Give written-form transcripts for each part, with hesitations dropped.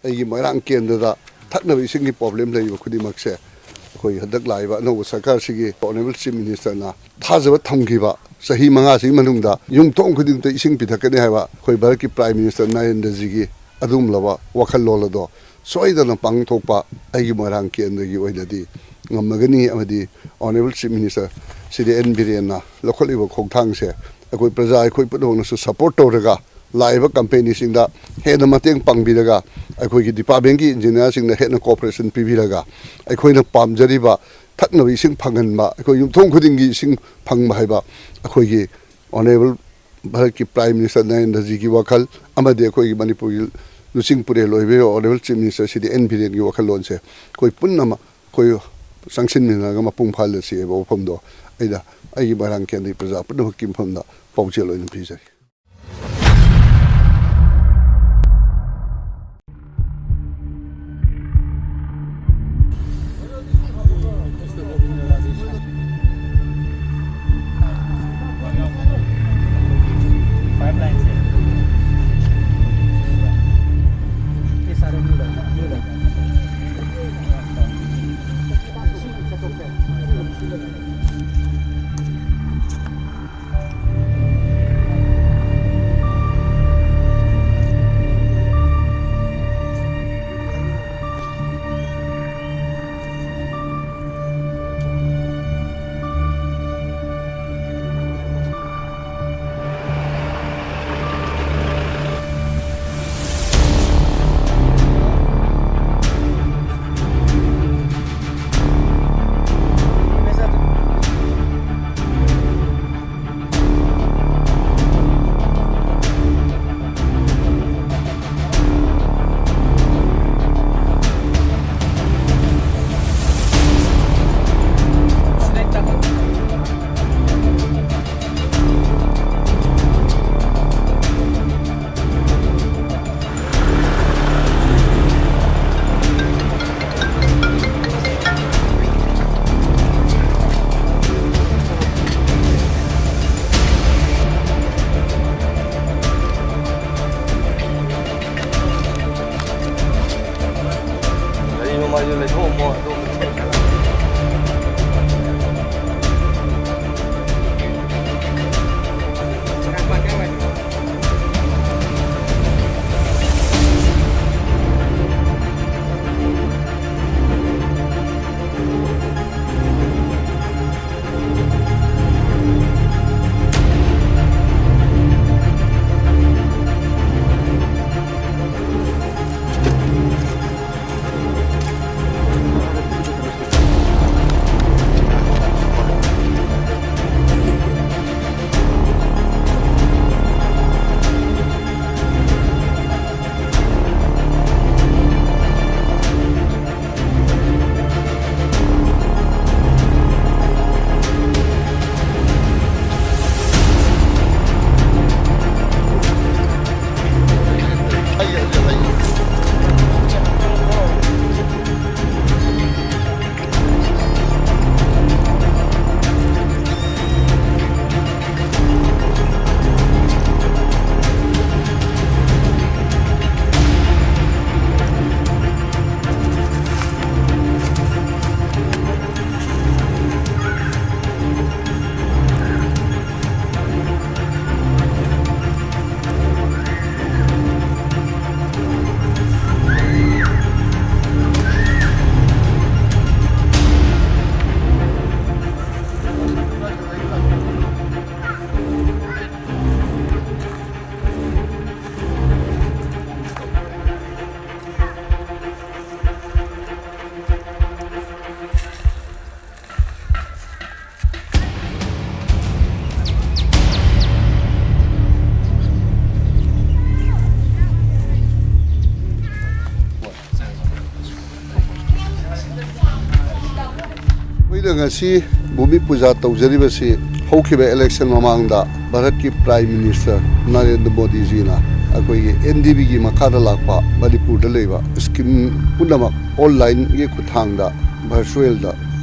ꯑꯩꯒꯤ ꯃꯣꯏꯔꯥꯡ ꯀꯦꯟꯗ꯭ꯔꯗ ꯊꯛꯅꯕ ꯏꯁꯤꯡꯒꯤ ꯄ꯭ꯔꯣꯕ꯭ꯂꯦꯝ ꯂꯩꯔꯤꯕ ꯈꯨꯗꯤꯡꯃꯛꯁꯦ ꯑꯩꯈꯣꯏ ꯍꯟꯗꯛ ꯂꯥꯛꯏꯕ ꯑꯅꯧꯕ ꯁꯔꯀꯥꯔꯁꯤꯒꯤ ꯑꯣꯅꯦꯕꯜ ꯆꯤꯐ ꯃꯤꯅꯤꯁꯇꯔꯅ ꯊꯥꯖꯕ ꯊꯝꯈꯤꯕ ꯆꯍꯤ 5ꯁꯤꯒꯤ ꯃꯅꯨꯡꯗ ꯌꯨꯝꯊꯣꯡ ꯈꯨꯗꯤꯡꯃꯛꯇ ꯏꯁꯤꯡ ꯄꯤꯊꯛꯀꯅꯤ ꯍꯥꯏꯕ ꯑꯩꯈꯣꯏ ꯚꯥꯔꯠꯀꯤ ꯄ꯭ꯔꯥꯏꯝ ꯃꯤꯅꯤꯁꯇꯔ ꯅꯔꯦꯟꯗ꯭ꯔꯖꯤꯒꯤ ꯑꯗꯨꯒꯨꯝꯂꯕ ꯋꯥꯈꯜꯂꯣꯟ ꯑꯗꯣ ꯁꯣꯏꯗꯅ ꯄꯥꯡꯊꯣꯛꯄ ꯑꯩꯒꯤ ꯃꯣꯏꯔꯥꯡ ꯀꯦꯟꯗ꯭ꯔꯒꯤ ꯑꯣꯏꯅꯗꯤ ꯉꯝꯃꯒꯅꯤ ꯑꯃꯗꯤ ꯑꯣꯅꯦꯕꯜ ꯆꯤꯐ ꯃꯤꯅꯤꯁꯇꯔ ꯁꯤꯗꯤ ꯑꯦꯟ ꯕꯤꯔꯦꯟꯅ ꯂꯧꯈꯠꯂꯤꯕ ꯈꯣꯡꯊꯥꯡꯁꯦ ꯑꯩꯈꯣꯏ ꯄ꯭ꯔꯖꯥ ꯑꯩꯈꯣꯏ ꯄꯨꯝꯅꯃꯛꯅꯁꯨ ꯁꯄꯣꯔꯠ ꯇꯧꯔꯒ ꯂꯥꯛꯏꯕ ꯀꯝꯄꯦꯅꯤꯁꯤꯡꯗ ꯍꯦꯟꯅ ꯃꯇꯦꯡ ꯄꯥꯡꯕꯤꯔꯒ ꯑꯩꯈꯣꯏꯒꯤ ꯗꯤꯄꯥꯔꯠꯃꯦꯟꯒꯤ ꯏꯟꯖꯤꯅꯤꯌꯔꯁꯤꯡꯅ ꯍꯦꯟꯅ ꯀooperation ꯄꯤꯕꯤꯔꯒ ꯑꯩꯈꯣꯏꯅ ꯄꯥꯝꯖꯔꯤꯕ ꯊꯛꯅꯕ ꯏꯁꯤꯡ ꯐꯪꯍꯟꯕ ꯑꯩꯈꯣꯏ ꯌꯨꯝꯊꯣꯡ ꯈꯨꯗꯤꯡꯒꯤ ꯏꯁꯤꯡ ꯐꯪꯕ ꯍꯥꯏꯕ ꯑꯩꯈꯣꯏꯒꯤ ꯑꯣꯅꯦꯕꯜ ꯚꯥꯔꯠꯀꯤ ꯄ꯭ꯔꯥꯏꯝ ꯃꯤꯅꯤꯁꯇꯔ ꯅꯔꯦꯟꯗ꯭ꯔꯖꯤꯒꯤ ꯋꯥꯈꯜ ꯑꯃꯗꯤ ꯑꯩꯈꯣꯏꯒꯤ ꯃꯅꯤꯄꯨꯔꯒꯤ ꯂꯨꯆꯤꯡ ꯄꯨꯔꯦꯜ ꯑꯣꯏꯕ ꯑꯣꯅꯦꯕꯜ ꯆꯤꯐ ꯃꯤꯅꯤꯁꯇꯔ ꯁꯤꯗꯤ ꯑꯦꯟ ꯕꯤꯔꯦꯟꯒꯤ ꯋꯥꯈꯜꯂꯣꯟꯁꯦ ꯑꯩꯈꯣꯏ ꯄꯨꯟꯅꯃꯛ ꯑꯩꯈꯣꯏ ꯆꯪꯁꯤꯟꯃꯤꯟꯅꯔꯒ ꯃꯄꯨꯡ ꯐꯥꯍꯜꯂꯁꯤ ꯍꯥꯏꯕ ꯋꯥꯐꯝꯗꯣ ꯑꯩꯅ ꯑꯩꯒꯤ ꯃꯣꯏꯔꯥꯡ ꯀꯦꯟꯗ꯭ꯔꯒꯤ ꯄ꯭ꯔꯖꯥ ꯄꯨꯝꯅꯃꯛꯀꯤ ꯃꯐꯝꯗ ꯄꯥꯎꯖꯦꯜ ꯑꯣꯏꯅ ꯄꯤꯖꯔꯤ ꯉꯁꯤ ꯚꯨꯃꯤ ꯄꯨꯖꯥ ꯇꯧꯖꯔꯤꯕꯁꯤ ꯍꯧꯈꯤꯕ ꯏꯂꯦꯛꯁꯟ ꯃꯃꯥꯡꯗ ꯚꯥꯔꯠꯀꯤ ꯄ꯭ꯔꯥꯏꯝ ꯃꯤꯅꯤꯁꯇꯔ ꯅꯔꯦꯟꯗ꯭ꯔ ꯃꯣꯗꯤꯖꯤꯅ ꯑꯩꯈꯣꯏꯒꯤ NDBꯒꯤ ꯃꯈꯥꯗ ꯂꯥꯛꯄ ꯃꯅꯤꯄꯨꯔꯗ ꯂꯩꯕ ꯁ꯭ꯀꯤꯝ ꯄꯨꯝꯅꯃꯛ ꯑꯣꯟꯂꯥꯏꯟꯒꯤ ꯈꯨꯠꯊꯥꯡꯗ ꯚꯔꯆꯨꯑꯦꯜꯗ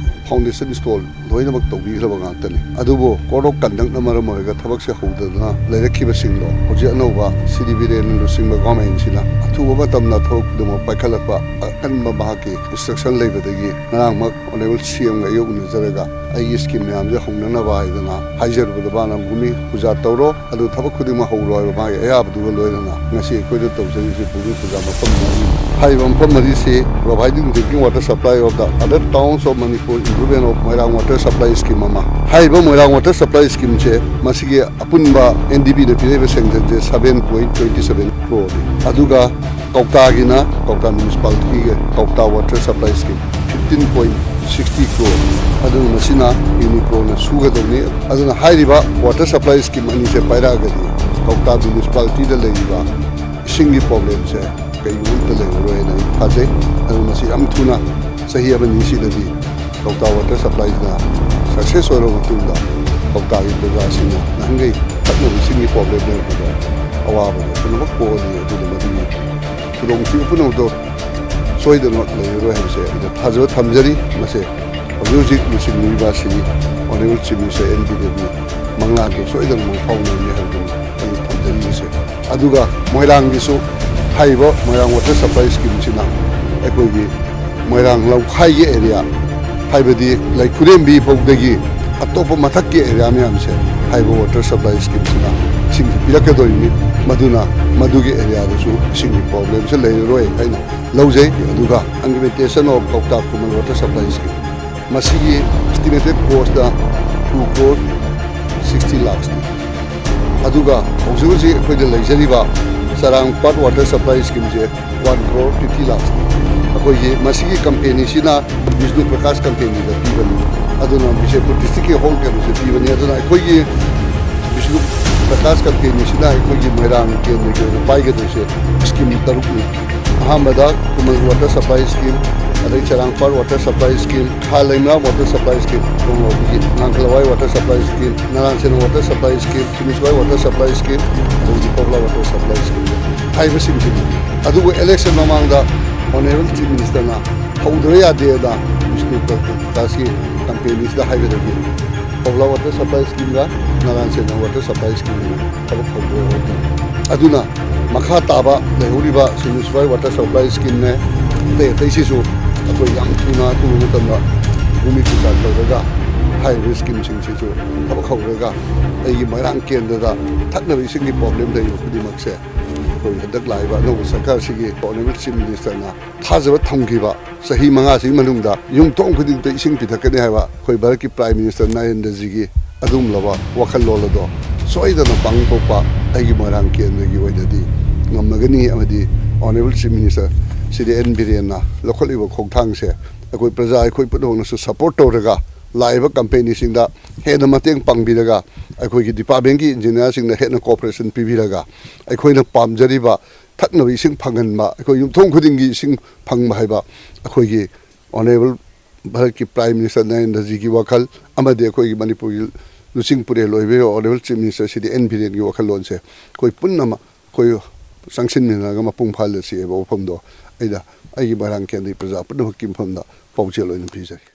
ꯐꯥꯎꯟꯗꯦꯁꯟ ꯏꯟꯁꯇꯣꯜ ꯂꯣꯏꯅꯃꯛ ꯇꯧꯕꯤꯈ꯭ꯔꯕ ꯉꯥꯛꯇꯅꯤ ꯑꯗꯨꯕꯨ ꯀꯣꯔꯠ ꯑꯣꯐ ꯀꯟꯗꯛꯅ ꯃꯔꯝ ꯑꯣꯏꯔꯒ ꯊꯕꯛꯁꯦ ꯍꯧꯗꯅ ꯂꯩꯔꯛꯈꯤꯕꯁꯤꯡꯗꯣ ꯍꯧꯖꯤꯛ ꯑꯅꯧꯕ ꯁꯤꯗꯤ ꯕꯤꯔꯦꯟꯅ ꯂꯨꯆꯤꯡꯕ ꯒꯣꯔꯃꯦꯟꯁꯤꯅ ꯑꯊꯨꯕ ꯃꯇꯝꯗ ꯊꯕꯛ ꯈꯨꯗꯤꯡꯃꯛ ꯄꯥꯏꯈꯠꯂꯛꯄ ꯑꯀꯟꯕ ꯃꯍꯥꯛꯀꯤ ꯏꯟꯁꯇ꯭ꯔꯛꯁꯟ ꯂꯩꯕꯗꯒꯤ ꯉꯔꯥꯡꯃꯛ ꯑꯣꯅꯦꯕꯜ ꯁꯤꯑꯦꯝꯒ ꯑꯌꯨꯛ ꯎꯅꯖꯔꯒ ꯑꯩꯒꯤ ꯁ꯭ꯀꯤꯝ ꯃꯌꯥꯝꯁꯦ ꯍꯧꯅꯅꯕ ꯍꯥꯏꯗꯅ ꯍꯥꯏꯖꯔꯨꯕꯗ ꯃꯥꯅ ꯚꯨꯃꯤ ꯄꯨꯖꯥ ꯇꯧꯔꯣ ꯑꯗꯨ ꯊꯕꯛ ꯈꯨꯗꯤꯡꯃꯛ ꯍꯧꯔꯣ ꯍꯥꯏꯕ ꯃꯥꯒꯤ ꯑꯌꯥꯕꯗꯨꯒ ꯂꯣꯏꯅꯅ ꯉꯁꯤ ꯑꯩꯈꯣꯏꯅ ꯇꯧꯖꯔꯤꯁꯤ ꯚꯨꯃꯤ ꯄꯨꯖꯥ ꯃꯐꯝ ꯃꯔꯤ ꯍꯥꯏꯔꯤꯕ ꯃꯐꯝ ꯃꯔꯤꯁꯤ providing drinking water supply of the other towns of Manipur improvement of Moirang water supply scheme ꯑꯃ ꯍꯥꯏꯔꯤꯕ ꯃꯣꯏꯔꯥꯡ ꯋꯥꯇꯔ ꯁꯄ꯭ꯂꯥꯏ ꯁ꯭ꯀꯤꯝꯁꯦ ꯃꯁꯤꯒꯤ ꯑꯄꯨꯟꯕ NDBꯗ ꯄꯤꯔꯤꯕ ꯁꯦꯡꯁꯟꯁꯦ 7.27 ꯀ꯭ꯔꯣꯔꯅꯤ ꯑꯗꯨꯒ ꯀꯧꯇꯥꯒꯤꯅ ꯀꯧꯇꯥ ꯃ꯭ꯌꯨꯅꯤꯁꯤꯄꯥꯂꯤꯇꯤꯒꯤ ꯀꯧꯇꯥ ꯋꯥꯇꯔ ꯁꯄ꯭ꯂꯥꯏ ꯁ꯭ꯀꯤꯝ 15.60 ꯀ꯭ꯔꯣꯔ ꯑꯗꯨꯅ ꯃꯁꯤꯅ ꯌꯨꯅꯤꯀ꯭ꯔꯣꯅ ꯁꯨꯒꯗꯧꯅꯤ ꯑꯗꯨꯅ ꯍꯥꯏꯔꯤꯕ ꯋꯥꯇꯔ ꯁꯄ꯭ꯂꯥꯏ ꯁ꯭ꯀꯤꯝ ꯑꯅꯤꯁꯦ ꯄꯥꯏꯔꯛꯑꯒꯗꯤ ꯀꯧꯇꯥ ꯃ꯭ꯌꯨꯅꯤꯁꯤꯄꯥꯂꯤꯇꯤꯗ ꯂꯩꯔꯤꯕ ꯏꯁꯤꯡꯒꯤ ꯄ꯭ꯔꯣꯕ꯭ꯂꯦꯝꯁꯦ ꯀꯩꯒꯨꯝꯕ ꯂꯩꯔꯔꯣꯏꯅ ꯑꯩ ꯊꯥꯖꯩ ꯑꯗꯨ ꯃꯁꯤ ꯌꯥꯝ ꯊꯨꯅ ꯆꯍꯤ ꯑꯃꯅꯤꯁꯤꯗꯗꯤ ꯀꯧꯇꯥ ꯋꯥꯇꯔ ꯁꯄ꯭ꯂꯥꯏꯁꯤꯅ ꯁꯛꯁꯦꯁ ꯑꯣꯏꯔꯕ ꯃꯇꯨꯡꯗ ꯀꯧꯇꯥꯒꯤ ꯄ꯭ꯔꯖꯥꯁꯤꯡꯅ ꯅꯍꯥꯟꯒꯩ ꯊꯛꯅꯕ ꯏꯁꯤꯡꯒꯤ ꯄ꯭ꯔꯣꯕ꯭ꯂꯦꯝ ꯂꯩꯔꯛꯄꯗ ꯑꯋꯥꯕꯗꯣ ꯄꯨꯝꯅꯃꯛ ꯀꯣꯛꯑꯅꯤ ꯑꯗꯨꯅ ꯃꯗꯨꯒꯤ ꯈꯨꯗꯣꯡꯊꯤꯕ ꯄꯨꯝꯅꯃꯛꯇꯣ ꯁꯣꯏꯗꯅꯃꯛ ꯂꯩꯔꯔꯣꯏ ꯍꯥꯏꯕꯁꯦ ꯑꯩꯅ ꯊꯥꯖꯕ ꯊꯝꯖꯔꯤ ꯃꯁꯦ ꯍꯧꯖꯤꯛ ꯍꯧꯖꯤꯛ ꯂꯨꯆꯤꯡꯂꯤꯕ ꯁꯤꯒꯤ ꯑꯣꯅꯦꯕꯜ ꯆꯤꯐ ꯃꯤꯅꯤꯁꯇꯔ NBꯗꯒꯤ ꯃꯪꯂꯥꯟꯗꯣ ꯁꯣꯏꯗꯅꯃꯛ ꯐꯥꯎꯅꯔꯅꯤ ꯍꯥꯏꯕꯗꯨꯅꯤ ꯑꯩꯅ ꯊꯝꯖꯔꯤꯕꯁꯦ ꯑꯗꯨꯒ ꯃꯣꯏꯔꯥꯡꯒꯤꯁꯨ ꯍꯥꯏꯔꯤꯕ ꯃꯣꯏꯔꯥꯡ ꯋꯥꯇꯔ ꯁꯄ꯭ꯂꯥꯏ ꯁ꯭ꯀꯤꯝꯁꯤꯅ ꯑꯩꯈꯣꯏꯒꯤ ꯃꯣꯏꯔꯥꯡ ꯂꯧꯈꯥꯏꯒꯤ ꯑꯦꯔꯤꯌꯥ ꯍꯥꯏꯕꯗꯤ ꯂꯩꯈꯨꯔꯦꯝꯕꯤ ꯐꯥꯎꯗꯒꯤ ꯑꯇꯣꯞꯄ ꯃꯊꯛꯀꯤ ꯑꯦꯔꯤꯌా ꯃꯌꯥꯝꯁꯦ ꯍꯥꯏꯔꯤꯕ ꯋꯥꯇꯔ ꯁꯄ꯭ꯂꯥꯏ ꯁ꯭ꯀꯤꯝꯁꯤꯅ ꯏꯁꯤꯡꯁꯤ ꯄꯤꯔꯛꯀꯗꯧꯔꯤꯕꯅꯤ ꯃꯗꯨꯅ ꯃꯗꯨꯒꯤ ꯑꯦꯔꯤꯌꯥꯗꯁꯨ ꯏꯁꯤꯡꯒꯤ ꯄ꯭ꯔꯣꯕ꯭ꯂꯦꯝꯁꯦ ꯂꯩꯔꯔꯣꯏ ꯍꯥꯏꯅ ꯂꯧꯖꯩ ꯑꯗꯨꯒ ꯑꯟꯂꯤꯃꯤꯇꯦꯁꯟ ꯑꯣꯐ ꯀꯧꯇꯥ ꯈꯨꯃꯟ ꯋꯥꯇꯔ ꯁꯄ꯭ꯂꯥꯏ ꯁ꯭ꯀꯤꯝ ꯃꯁꯤꯒꯤ ꯑꯦꯁꯇꯤꯃꯦꯇꯦꯠ ꯀꯣꯁꯇ 2 crore 60 lakhsꯅꯤ ꯑꯗꯨꯒ ꯍꯧꯖꯤꯛ ꯍꯧꯖꯤꯛ ꯑꯩꯈꯣꯏꯗ ꯂꯩꯖꯔꯤꯕ ꯆꯔꯥꯡꯄꯥꯠ ꯋꯥꯇꯔ ꯁꯄ꯭ꯂꯥꯏ ꯁ꯭ꯀꯤꯝꯁꯦ 1 crore 50 lakhsꯅꯤ ꯑꯩꯈꯣꯏꯒꯤ ꯃꯁꯤꯒꯤ ꯀꯝꯄꯦꯅꯤꯁꯤꯅ ꯕꯤꯁꯅꯨ ꯄ꯭ꯔꯀꯥꯁ ꯀꯝꯄꯦꯅꯤꯗ ꯄꯤꯕꯅꯤ ꯑꯗꯨꯅ ꯕꯤꯁꯦꯄꯨꯔ ꯗꯤꯁꯇ꯭ꯔꯤꯛꯀꯤ ꯍꯣꯜ ꯀꯩꯅꯣꯁꯦ ꯄꯤꯕꯅꯤ ꯑꯗꯨꯅ ꯑꯩꯈꯣꯏꯒꯤ ꯕꯤꯁꯅꯨ ꯄ꯭ꯔꯀꯥꯁ ꯀꯝꯄꯦꯅꯤꯁꯤꯅ ꯑꯩꯈꯣꯏꯒꯤ ꯃꯣꯏꯔꯥꯡ ꯀꯦꯟꯗ꯭ꯔꯒꯤ ꯑꯣꯏꯅ ꯄꯥꯏꯒꯗꯣꯏꯁꯦ ꯁ꯭ꯀꯤꯝ 6ꯅꯤ ꯑꯍꯥꯟꯕꯗ ꯈꯨꯃꯟ ꯋꯥꯇꯔ ꯁꯄ꯭ꯂꯥꯏ ꯁ꯭ꯀꯤꯝ ꯑꯗꯩ ꯆꯔꯥꯡꯄꯥꯠ ꯋꯥꯇꯔ ꯁꯄ꯭ꯂꯥꯏ ꯁ꯭ꯀꯤꯝ ꯈꯥ ꯂꯩꯃꯔꯥꯝ ꯋꯥꯇꯔ ꯁꯄ꯭ꯂꯥꯏ ꯁ꯭ꯀꯤꯝ ꯈꯣꯡꯂꯥꯎꯕꯤꯒꯤ ꯉꯥꯡꯈꯂꯋꯥꯏ ꯋꯥꯇꯔ ꯁꯄ꯭ꯂꯥꯏ ꯁ꯭ꯀꯤꯝ ꯅꯔꯥꯟꯁꯦꯅ ꯋꯥꯇꯔ ꯁꯄ꯭ꯂꯥꯏ ꯁ꯭ꯀꯤꯝ ꯆꯤꯃꯤꯁꯋꯥꯏ ꯋꯥꯇꯔ ꯁꯄ꯭ꯂꯥꯏ ꯁ꯭ꯀꯤꯝ ꯑꯗꯒꯤ ꯀꯣꯛꯂꯥ ꯋꯥꯇꯔ ꯁꯄ꯭ꯂꯥꯏ ꯁ꯭ꯀꯤꯝ ꯍꯥꯏꯕꯁꯤꯡꯁꯤꯅꯤ ꯑꯗꯨꯕꯨ ꯑꯦꯂꯦꯛꯁꯟ ꯃꯃꯥꯡꯗ ꯑꯣꯅꯦꯕꯜ ꯆꯤꯐ ꯃꯤꯅꯤꯁꯇꯔꯅ ꯍꯧꯗꯕ ꯌꯥꯗꯦꯅ ꯕꯤꯁꯅꯨ ꯄ꯭ꯔꯀꯥꯁꯀꯤ ꯀꯝꯄꯦꯅꯤꯁꯤꯗ ꯍꯥꯏꯕꯗꯒꯤ ꯀꯣꯛꯂꯥ ꯋꯥꯇꯔ ꯁꯄ꯭ꯂꯥꯏ ꯁ꯭ꯀꯤꯝꯒ ꯅꯔꯥꯟꯁꯦꯅ ꯋꯥꯇꯔ ꯁꯄ꯭ꯂꯥꯏ ꯁ꯭ꯀꯤꯝꯒ ꯊꯕꯛ ꯍꯧꯗꯣꯛꯑꯦ ꯑꯗꯨꯅ ꯃꯈꯥ ꯇꯥꯕ ꯂꯩꯍꯧꯔꯤꯕ ꯆꯤꯃꯤꯁꯋꯥꯏ ꯋꯥꯇꯔ ꯁꯄ꯭ꯂꯥꯏ ꯁ꯭ꯀꯤꯝꯅꯦ ꯑꯇꯩ ꯑꯇꯩꯁꯤꯁꯨ ꯑꯩꯈꯣꯏ ꯌꯥꯝ ꯊꯨꯅ ꯑꯊꯨꯕ ꯃꯇꯝꯗ ꯚꯨꯃꯤ ꯄꯨꯖꯥ ꯇꯧꯔꯒ ꯍꯥꯏꯔꯤꯕ ꯁ꯭ꯀꯤꯝꯁꯤꯡꯁꯤꯁꯨ ꯊꯕꯛ ꯍꯧꯔꯒ ꯑꯩꯒꯤ ꯃꯣꯏꯔꯥꯡ ꯀꯦꯟꯗ꯭ꯔꯗ ꯊꯛꯅꯕ ꯏꯁꯤꯡꯒꯤ ꯄ꯭ꯔꯣꯕ꯭ꯂꯦꯝ ꯂꯩꯔꯤꯕ ꯈꯨꯗꯤꯡꯃꯛꯁꯦ ꯑꯩꯈꯣꯏ ꯍꯟꯗꯛ ꯂꯥꯛꯏꯕ ꯑꯅꯧꯕ ꯁꯔꯀꯥꯔꯁꯤꯒꯤ ꯑꯣꯅꯦꯕꯜ ꯆꯤꯐ ꯃꯤꯅꯤꯁꯇꯔꯅ ꯊꯥꯖꯕ ꯊꯝꯈꯤꯕ ꯆꯍꯤ 5ꯁꯤꯒꯤ ꯃꯅꯨꯡꯗ ꯌꯨꯝꯊꯣꯡ ꯈꯨꯗꯤꯡꯃꯛꯇ ꯏꯁꯤꯡ ꯄꯤꯊꯛꯀꯅꯤ ꯍꯥꯏꯕ ꯑꯩꯈꯣꯏ ꯚꯥꯔꯠꯀꯤ ꯄ꯭ꯔꯥꯏꯝ ꯃꯤꯅꯤꯁꯇꯔ ꯅꯔꯦꯟꯗ꯭ꯔꯖꯤꯒꯤ ꯑꯗꯨꯒꯨꯝꯂꯕ ꯋꯥꯈꯜꯂꯣꯟ ꯑꯗꯣ ꯁꯣꯏꯗꯅ ꯄꯥꯡꯊꯣꯛꯄ ꯑꯩꯒꯤ ꯃꯣꯏꯔꯥꯡ ꯀꯦꯟꯗ꯭ꯔꯒꯤ ꯑꯣꯏꯅꯗꯤ ꯉꯝꯃꯒꯅꯤ ꯑꯃꯗꯤ ꯑꯣꯅꯦꯕꯜ ꯆꯤꯐ ꯃꯤꯅꯤꯁꯇꯔ ꯁꯤꯗꯤ ꯕꯤꯔꯦꯟꯅ ꯂꯧꯈꯠꯂꯤꯕ ꯈꯣꯡꯊꯥꯡꯁꯦ ꯑꯩꯈꯣꯏ ꯄ꯭ꯔꯖꯥ ꯑꯩꯈꯣꯏ ꯄꯨꯝꯅꯃꯛꯅꯁꯨ ꯁꯄꯣꯔꯠ ꯇꯧꯔꯒ ꯂꯥꯛꯏꯕ ꯀꯝꯄꯦꯅꯤꯁꯤꯡꯗ ꯍꯦꯟꯅ ꯃꯇꯦꯡ ꯄꯥꯡꯕꯤꯔꯒ ꯑꯩꯈꯣꯏꯒꯤ ꯗꯤꯄꯥꯔꯠꯃꯦꯟꯒꯤ ꯏꯟꯖꯤꯅꯤꯌꯥꯔꯁꯤꯡꯅ ꯍꯦꯟꯅ ꯀooperation ꯄꯤꯕꯤꯔꯒ ꯑꯩꯈꯣꯏꯅ ꯄꯥꯝꯖꯔꯤꯕ ꯊꯛꯅꯕ ꯏꯁꯤꯡ ꯐꯪꯍꯟꯕ ꯑꯩꯈꯣꯏ ꯌꯨꯝꯊꯣꯡ ꯈꯨꯗꯤꯡꯒꯤ ꯏꯁꯤꯡ ꯐꯪꯕ ꯍꯥꯏꯕ ꯑꯩꯈꯣꯏꯒꯤ ꯑꯣꯅꯦꯕꯜ ꯚꯥꯔꯠꯀꯤ ꯄ꯭ꯔꯥꯏꯝ ꯃꯤꯅꯤꯁꯇꯔ ꯅꯔꯦꯟꯗ꯭ꯔꯖꯤꯒꯤ ꯋꯥꯈꯜ ꯑꯃꯗꯤ ꯑꯩꯈꯣꯏꯒꯤ ꯃꯅꯤꯄꯨꯔꯒꯤ ꯂꯨꯆꯤꯡ ꯄꯨꯔꯦꯜ ꯑꯣꯏꯕ ꯑꯣꯅꯦꯕꯜ ꯆꯤꯐ ꯃꯤꯅꯤꯁꯇꯔ ꯁꯤꯗꯤ ꯕꯤꯔꯦꯟꯒꯤ ꯋꯥꯈꯜꯂꯣꯟꯁꯦ ꯑꯩꯈꯣꯏ ꯄꯨꯟꯅꯃꯛ ꯑꯩꯈꯣꯏ ꯆꯪꯁꯤꯟꯃꯤꯟꯅꯔꯒ ꯃꯄꯨꯡ ꯐꯥꯍꯜꯂꯁꯤ ꯍꯥꯏꯕ ꯋꯥꯐꯝꯗꯣ ꯑꯩꯅ ꯑꯩꯒꯤ ꯃꯣꯏꯔꯥꯡ ꯀꯦꯟꯗ꯭ꯔꯒꯤ ꯄ꯭ꯔꯖꯥ ꯄꯨꯝꯅꯃꯛꯀꯤ ꯃꯐꯝꯗ ꯄꯥꯎꯖꯦꯜ ꯑꯣꯏꯅ ꯄꯤꯖꯔꯤ